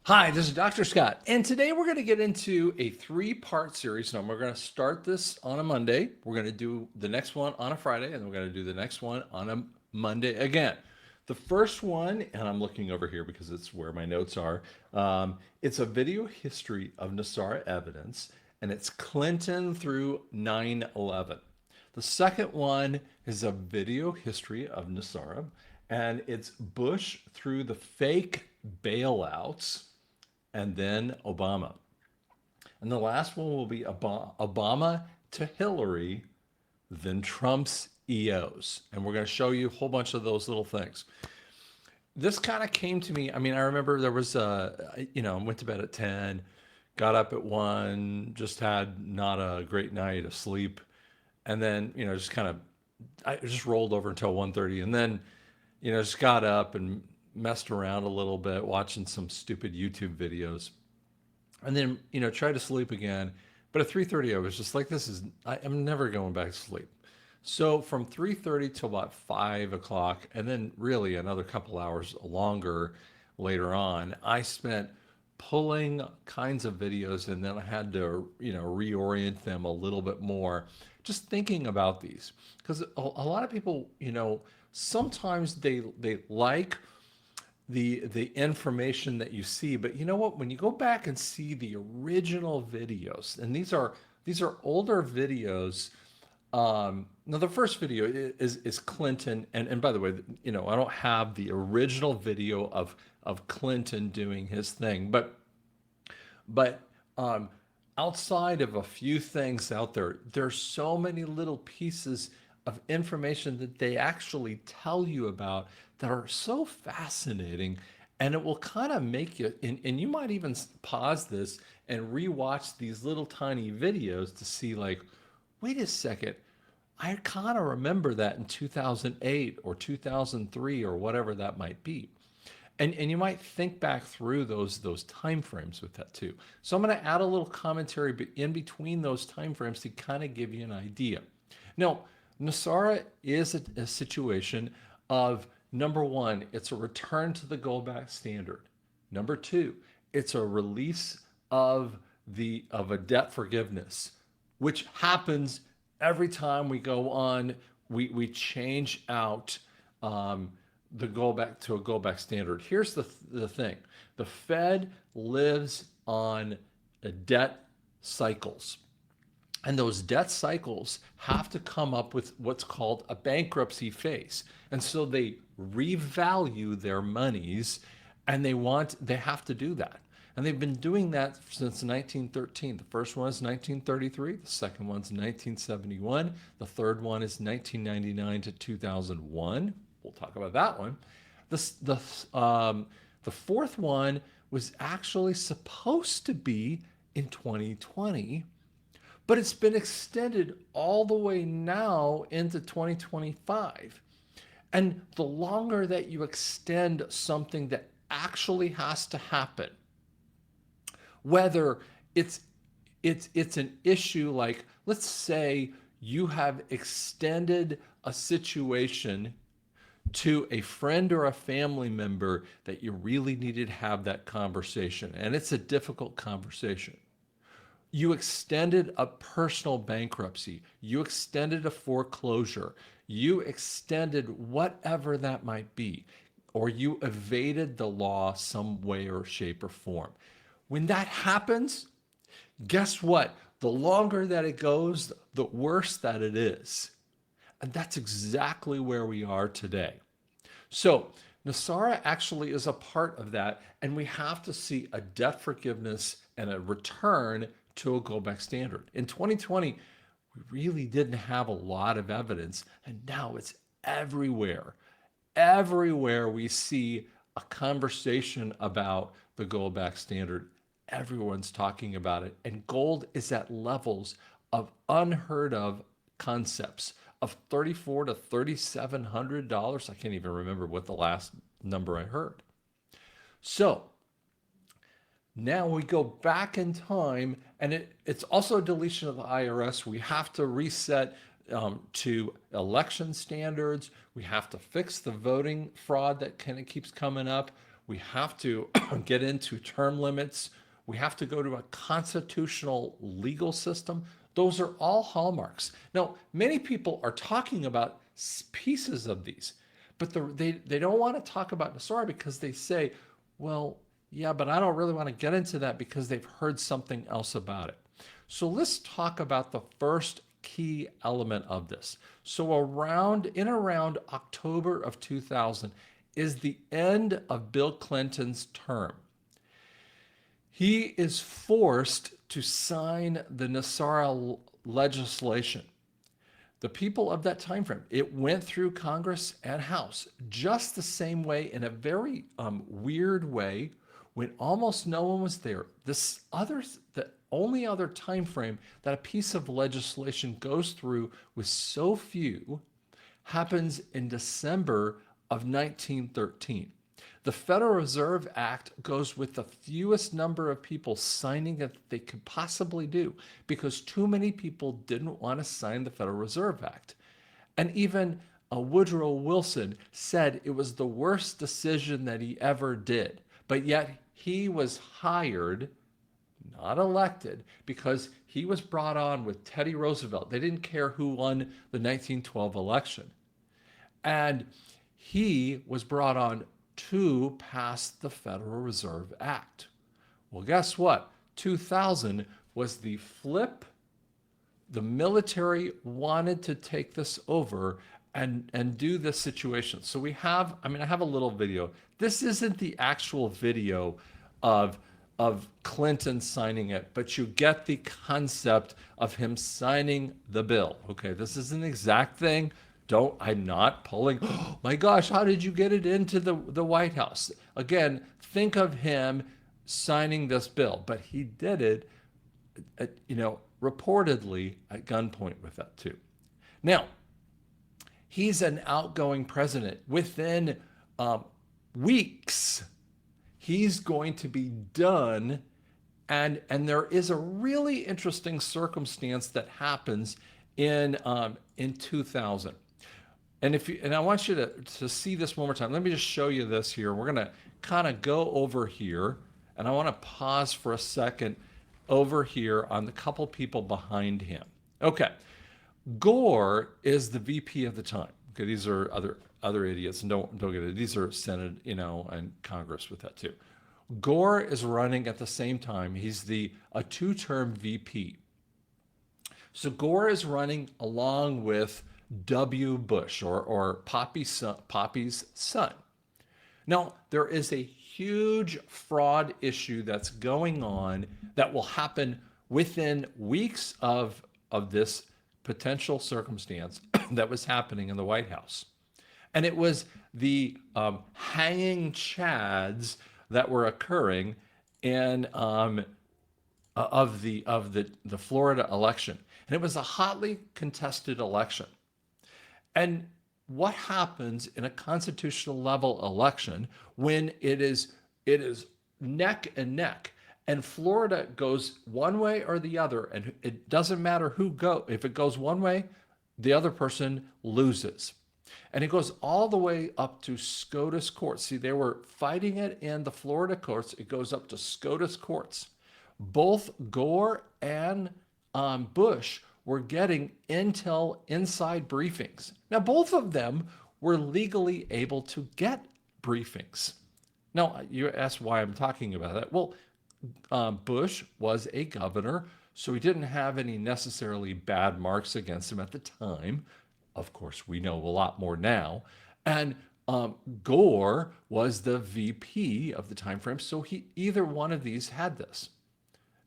Hi, this is Dr. Scott, and today we're going to get into a three-part series. Now, we're going to start this on a Monday. We're going to do the next one on a Friday, and then we're going to do the next one on a Monday again. The first one, and I'm looking over here because it's where my notes are, it's a video history of NESARA evidence, and it's Clinton through 9/11. The second one is a video history of NESARA, and it's Bush through the fake bailouts and then Obama. And the last one will be Obama to Hillary, then Trump's EOs. And we're going to show you a whole bunch of those little things. This kind of came to me. I mean, I remember there was went to bed at 10, got up at 1, just had not a great night of sleep. And then, I just rolled over until 1:30, and then, just got up and messed around a little bit, watching some stupid YouTube videos, and then tried to sleep again. But at 3:30, I was just like, I'm never going back to sleep. So from 3:30 till about 5 o'clock, and then really another couple hours longer later on, I spent pulling kinds of videos, and then I had to reorient them a little bit more, just thinking about these, because a lot of people, sometimes they like the information that you see, but you know what, when you go back and see the original videos, and these are older videos. Now the first video is Clinton, and by the way, I don't have the original video of Clinton doing his thing, but outside of a few things out there, there's so many little pieces of information that they actually tell you about that are so fascinating, and it will kind of make you, and you might even pause this and rewatch these little tiny videos to see, like, wait a second, I kind of remember that in 2008 or 2003 or whatever that might be. And you might think back through those time frames with that too. So I'm going to add a little commentary in between those time frames to kind of give you an idea. Now, NESARA is a situation of, number one, it's a return to the gold-back standard. Number two, it's a release of a debt forgiveness, which happens every time we go on. We change out the go back to a go back standard. Here's the thing: the Fed lives on debt cycles, and those debt cycles have to come up with what's called a bankruptcy phase, and so they revalue their monies, and they have to do that. And they've been doing that since 1913. The first one is 1933. The second one's 1971. The third one is 1999 to 2001. We'll talk about that one. The fourth one was actually supposed to be in 2020, but it's been extended all the way now into 2025. And the longer that you extend something that actually has to happen, whether it's an issue like, let's say you have extended a situation to a friend or a family member that you really needed to have that conversation, and it's a difficult conversation. You extended a personal bankruptcy, you extended a foreclosure, you extended whatever that might be, or you evaded the law some way or shape or form. When that happens, guess what? The longer that it goes, the worse that it is. And that's exactly where we are today. So NESARA actually is a part of that, and we have to see a debt forgiveness and a return to a go-back standard. In 2020, we really didn't have a lot of evidence, and now it's everywhere. Everywhere we see a conversation about the go-back standard, everyone's talking about it, and gold is at levels of unheard of concepts of $3,400 to $3,700. I can't even remember what the last number I heard. So now we go back in time, and it's also a deletion of the IRS. We have to reset to election standards. We have to fix the voting fraud that kind of keeps coming up. We have to get into term limits. We have to go to a constitutional legal system. Those are all hallmarks. Now, many people are talking about pieces of these, but they don't want to talk about NESARA because they say, well, yeah, but I don't really want to get into that because they've heard something else about it. So let's talk about the first key element of this. So around October of 2000 is the end of Bill Clinton's term. He is forced to sign the NESARA legislation. The people of that time frame, it went through Congress and House just the same way, in a very weird way, when almost no one was there. The only other time frame that a piece of legislation goes through with so few happens in December of 1913. The Federal Reserve Act goes with the fewest number of people signing it they could possibly do, because too many people didn't want to sign the Federal Reserve Act. And even Woodrow Wilson said it was the worst decision that he ever did. But yet he was hired, not elected, because he was brought on with Teddy Roosevelt. They didn't care who won the 1912 election. And he was brought on to pass the Federal Reserve Act. Well, guess what? 2000 was the flip. The military wanted to take this over and do this situation. So I have a little video. This isn't the actual video of Clinton signing it, but you get the concept of him signing the bill. Okay, this is an exact thing. I'm not pulling, oh my gosh, how did you get it into the White House? Again, think of him signing this bill, but he did it, reportedly at gunpoint with that too. Now, he's an outgoing president. Within weeks, he's going to be done. And there is a really interesting circumstance that happens in 2000. And I want you to see this one more time. Let me just show you this here. We're going to kind of go over here, and I want to pause for a second over here on the couple people behind him. Okay, Gore is the VP of the time. Okay, these are other idiots, and don't get it. These are Senate, and Congress with that too. Gore is running at the same time. He's a two-term VP. So Gore is running along with W. Bush, or Poppy's son. Now, there is a huge fraud issue that's going on that will happen within weeks of this potential circumstance that was happening in the White House. And it was the hanging chads that were occurring in of the Florida election. And it was a hotly contested election. And what happens in a constitutional level election when it is neck and neck, and Florida goes one way or the other, and it doesn't matter if it goes one way, the other person loses. And it goes all the way up to SCOTUS courts. See, they were fighting it in the Florida courts. It goes up to SCOTUS courts. Both Gore and Bush were getting intel inside briefings. Now, both of them were legally able to get briefings. Now, you ask why I'm talking about that. Well, Bush was a governor, so he didn't have any necessarily bad marks against him at the time. Of course, we know a lot more now. And Gore was the VP of the time frame, so either one of these had this.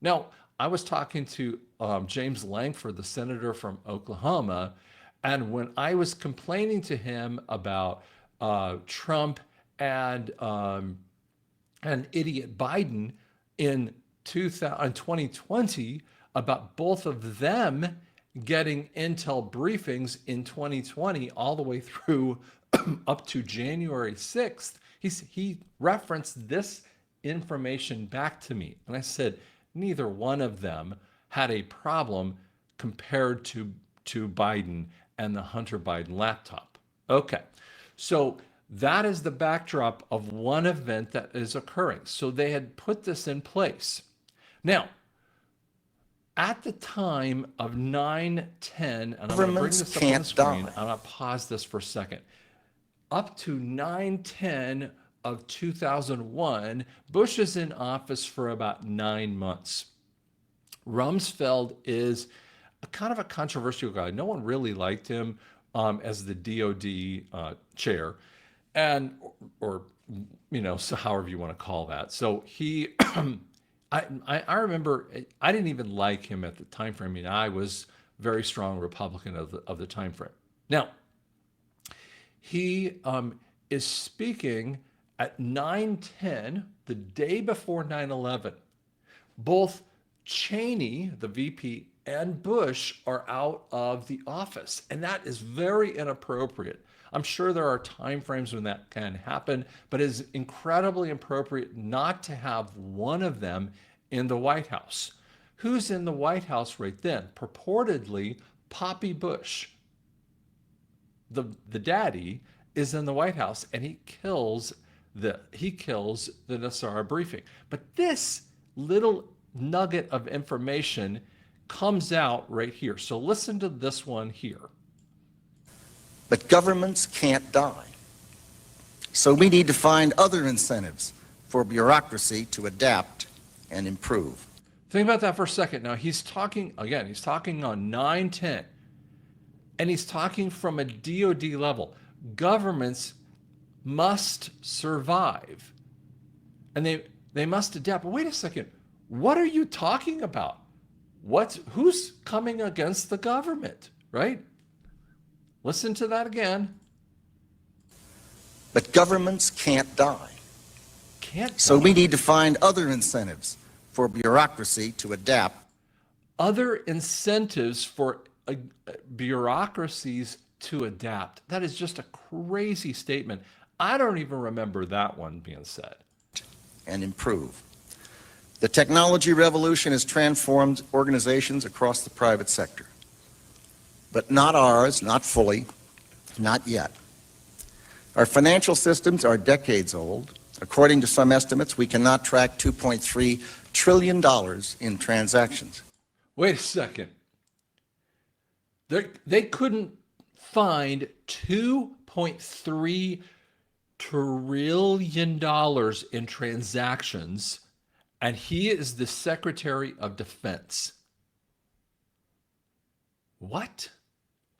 Now, I was talking to James Langford, the senator from Oklahoma, and when I was complaining to him about Trump and idiot Biden in 2020, about both of them getting intel briefings in 2020 all the way through up to January 6th, he referenced this information back to me. And I said, neither one of them had a problem compared to Biden and the Hunter Biden laptop. Okay, so That is the backdrop of one event that is occurring. So they had put this in place. Now, at the time of 9/10, and I'm going to bring this up on the screen. I'm going to pause this for a second. Up to 9/10 of 2001, Bush is in office for about 9 months. Rumsfeld is kind of a controversial guy. No one really liked him as the DOD chair, and or so however you want to call that. So he, I remember I didn't even like him at the time frame. I mean, I was very strong Republican of the time frame. Now, he is speaking at 9/10, the day before 9/11. Both Cheney, the VP, and Bush are out of the office, and that is very inappropriate. I'm sure there are time frames when that can happen, but it is incredibly inappropriate not to have one of them in the White House. Who's in the White House right then? Purportedly, Poppy Bush. The daddy is in the White House, and he kills the NESARA briefing. But this little nugget of information comes out right here. So listen to this one here. But governments can't die. So we need to find other incentives for bureaucracy to adapt and improve. Think about that for a second. Now he's talking on 9/10, and he's talking from a DOD level. Governments must survive, and they must adapt. But wait a second. What are you talking about? Who's coming against the government, right? Listen to that again. But governments can't die. So die. we need to find other incentives for bureaucracy to adapt. Other incentives for bureaucracies to adapt. That is just a crazy statement. I don't even remember that one being said. And improve. The technology revolution has transformed organizations across the private sector. But not ours, not fully, not yet. Our financial systems are decades old. According to some estimates, we cannot track $2.3 trillion in transactions. Wait a second. They couldn't find $2.3 trillion in transactions, and he is the Secretary of Defense. What?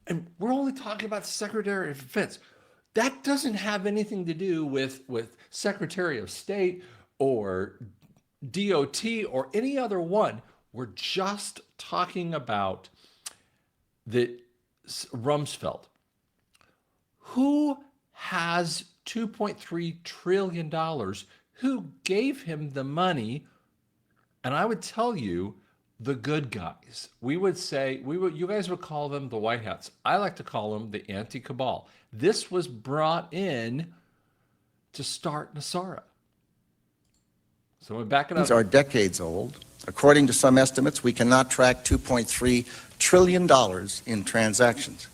And we're only talking about the Secretary of Defense. That doesn't have anything to do with Secretary of State or DOT or any other one. We're just talking about the Rumsfeld. Who has $2.3 trillion? Who gave him the money? And I would tell you, the good guys. You guys would call them the White Hats. I like to call them the anti-Cabal. This was brought in to start NESARA. So we're backing up. These are decades old. According to some estimates, we cannot track $2.3 trillion in transactions.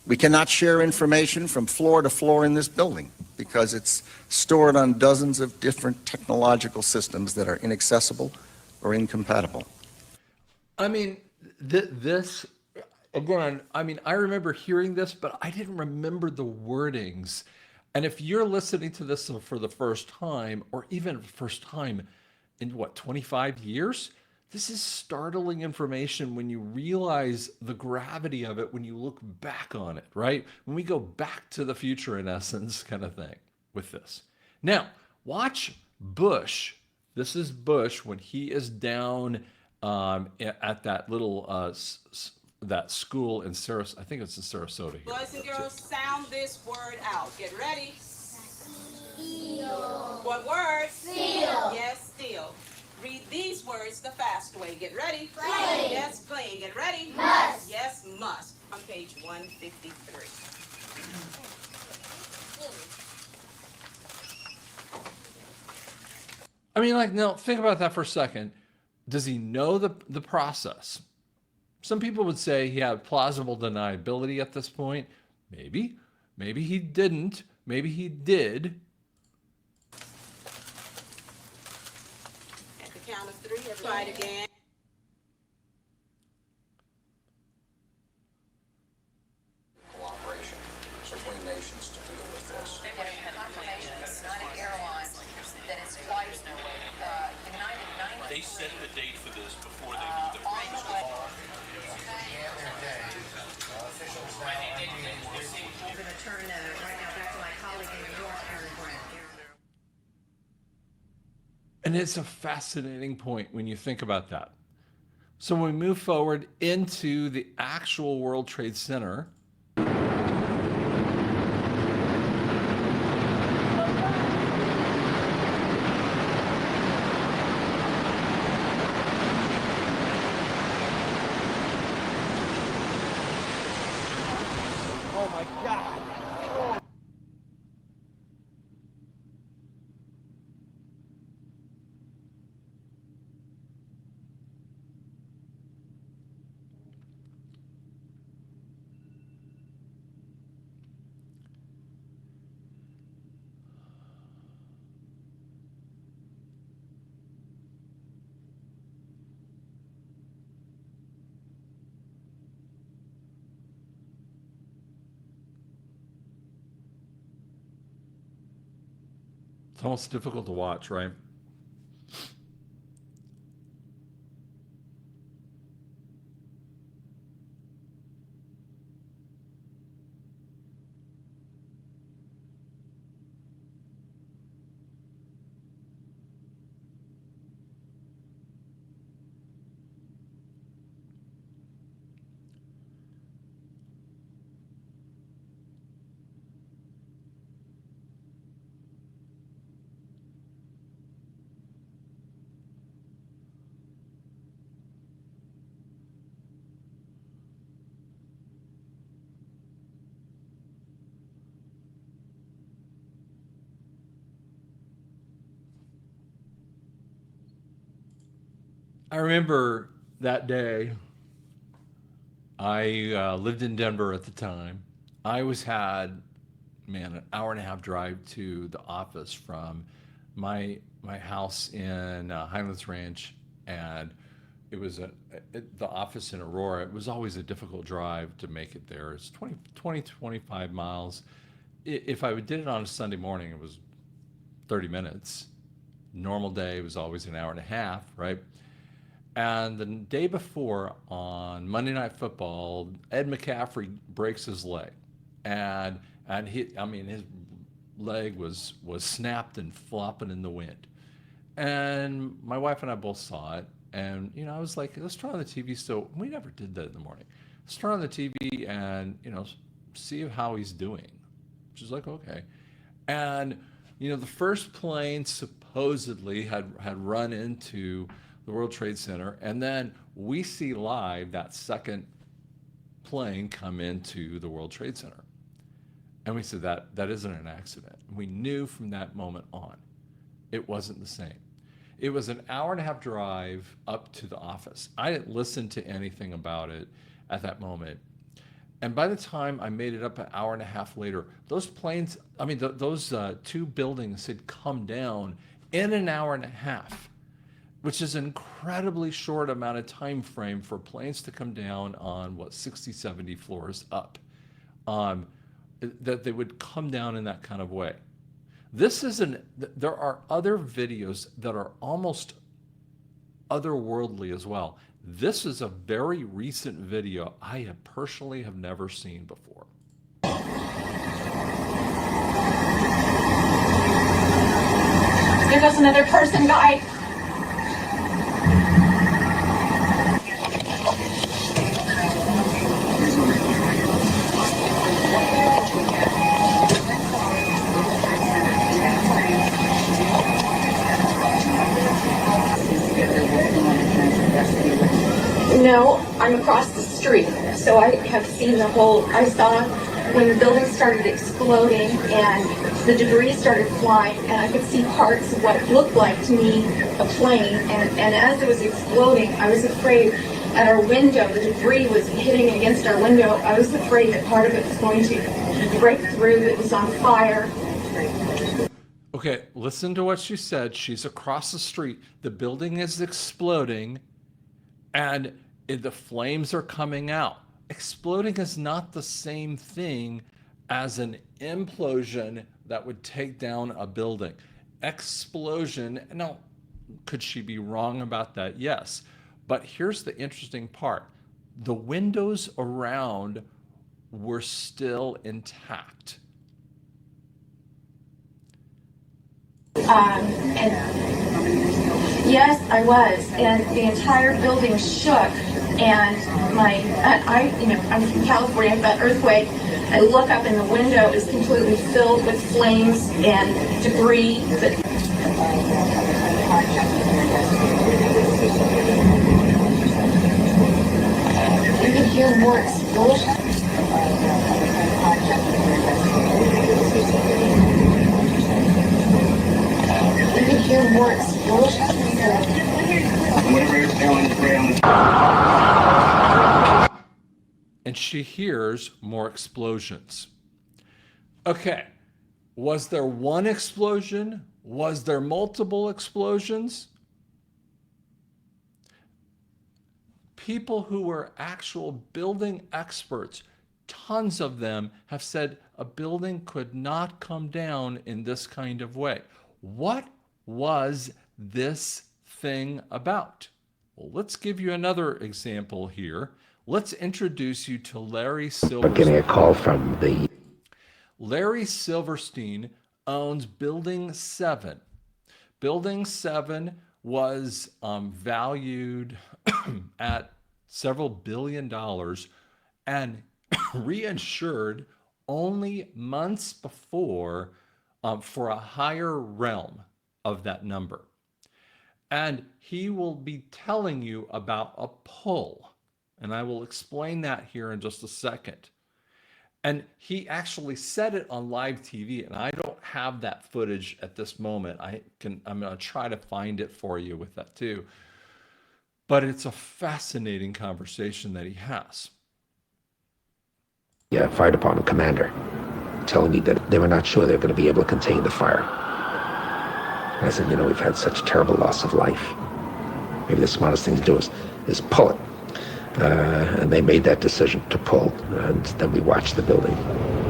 We cannot share information from floor to floor in this building because it's stored on dozens of different technological systems that are inaccessible or incompatible. I mean, this, again, I remember hearing this, but I didn't remember the wordings. And if you're listening to this for the first time, or even first time in 25 years, this is startling information when you realize the gravity of it when you look back on it, right? When we go back to the future, in essence, kind of thing with this. Now, watch Bush. This is Bush when he is down at that little that school in Sarasota. I think it's in Sarasota here. Boys and girls, sound this word out. Get ready. Steal. What word? Steal. Yes, steal. Read these words the fast way. Get ready. Play. Yes, play. Get ready. Must. Yes, must. On page 153. No, think about that for a second. Does he know the process? Some people would say he had plausible deniability at this point. Maybe he didn't. Maybe he did. At the count of three, everybody again. Cooperation between nations to deal with this. Confirmation of United Airlines that its flights, United They set the date for this before they knew the on the way. I'm going to turn right now back to my colleague in New York, Aaron Grant. And it's a fascinating point when you think about that. So when we move forward into the actual World Trade Center, it's almost difficult to watch, right? I remember that day. I lived in Denver at the time. I had, an hour and a half drive to the office from my house in Highlands Ranch, and it was the office in Aurora. It was always a difficult drive to make it there. It's 25 miles. If I did it on a Sunday morning, it was 30 minutes. Normal day, it was always an hour and a half, right? And the day before, on Monday Night Football, Ed McCaffrey breaks his leg, and his leg was snapped and flopping in the wind. And my wife and I both saw it, and I was like, let's turn on the TV. So we never did that in the morning. Let's turn on the TV and see how he's doing. She's like, okay. And the first plane supposedly had run into the World Trade Center, and then we see live that second plane come into the World Trade Center, and we said that isn't an accident. We knew from that moment on it wasn't the same. It was an hour and a half drive up to the office. I didn't listen to anything about it at that moment, and by the time I made it up an hour and a half later, those planes, those two buildings had come down in an hour and a half, which is an incredibly short amount of time frame for planes to come down on 60, 70 floors up, that they would come down in that kind of way. There are other videos that are almost otherworldly as well. This is a very recent video I personally have never seen before. There goes another person, guy. No, I'm across the street, so I have seen I saw when the building started exploding and the debris started flying, and I could see parts of what looked like to me a plane, and as it was exploding, I was afraid at our window. The debris was hitting against our window. I was afraid that part of it was going to break through. It was on fire. Okay, listen to what she said. She's across the street. The building is exploding and the flames are coming out. Exploding is not the same thing as an implosion that would take down a building. Explosion, now, could she be wrong about that? Yes. But here's the interesting part. The windows around were still intact. And yes, I was, and the entire building shook. And I'm from California. I've got earthquake. I look up, and the window is completely filled with flames and debris. You can hear more explosions. You can hear more explosions. And she hears more explosions. Okay, was there one explosion? Was there multiple explosions? People who were actual building experts, tons of them, have said a building could not come down in this kind of way. What was this thing about? Well, let's give you another example here. Let's introduce you to Larry Silverstein. Getting a call from the... Larry Silverstein owns Building 7. Building 7 was valued at several $billions and reinsured only months before for a higher realm of that number. And he will be telling you about a pull. And I will explain that here in just a second. And he actually said it on live TV, and I don't have that footage at this moment. I'm going to try to find it for you with that too. But it's a fascinating conversation that he has. Yeah, fire department commander telling me that they were not sure they were going to be able to contain the fire. And I said, we've had such terrible loss of life. Maybe the smartest thing to do is pull it. And they made that decision to pull, and then we watched the building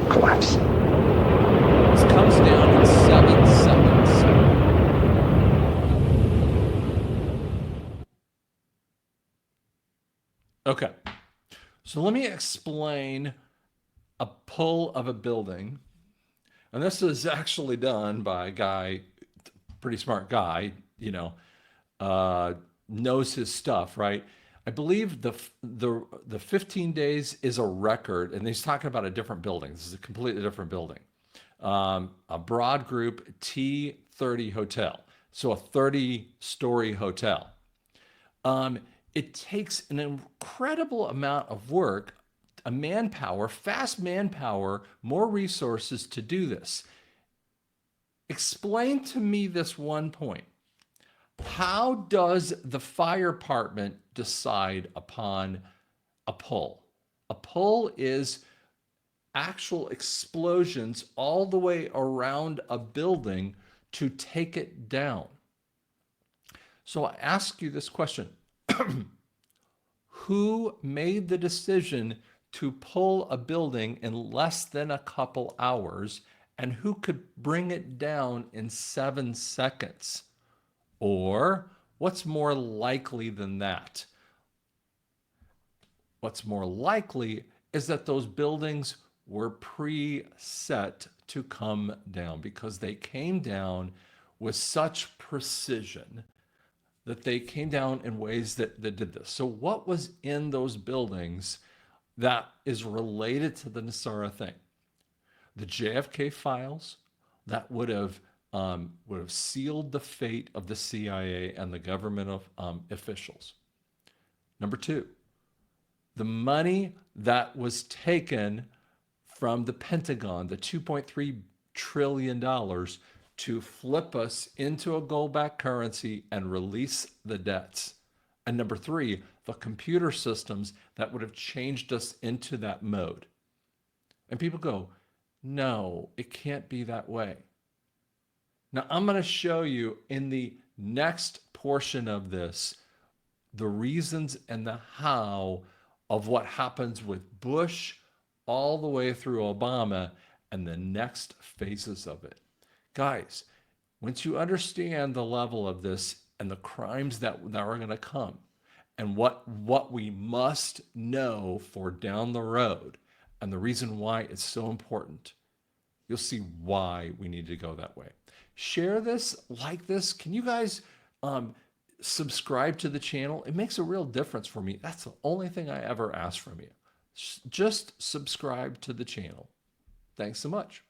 collapse. This comes down in 7 seconds. Okay, so let me explain a pull of a building. And this is actually done by a guy, pretty smart guy, knows his stuff, right? I believe the 15 days is a record, and he's talking about a different building. This is a completely different building. A broad group T30 hotel, so a 30-story hotel. It takes an incredible amount of work, a manpower, fast manpower, more resources to do this. Explain to me this one point. How does the fire department decide upon a pull? A pull is actual explosions all the way around a building to take it down. So I ask you this question. Who made the decision to pull a building in less than a couple hours, and who could bring it down in 7 seconds? Or what's more likely than that? What's more likely is that those buildings were preset to come down because they came down with such precision that they came down in ways that did this. So what was in those buildings that is related to the NESARA thing? The JFK files that would have sealed the fate of the CIA and the government officials. Number 2, the money that was taken from the Pentagon, the $2.3 trillion, to flip us into a gold-backed currency and release the debts. And number three, the computer systems that would have changed us into that mode. And people go, no, it can't be that way. Now, I'm going to show you in the next portion of this the reasons and the how of what happens with Bush all the way through Obama and the next phases of it. Guys, once you understand the level of this and the crimes that are going to come and what we must know for down the road and the reason why it's so important, you'll see why we need to go that way. Share this, like this. Can you guys subscribe to the channel? It makes a real difference for me. That's the only thing I ever ask from you. Just subscribe to the channel. Thanks so much.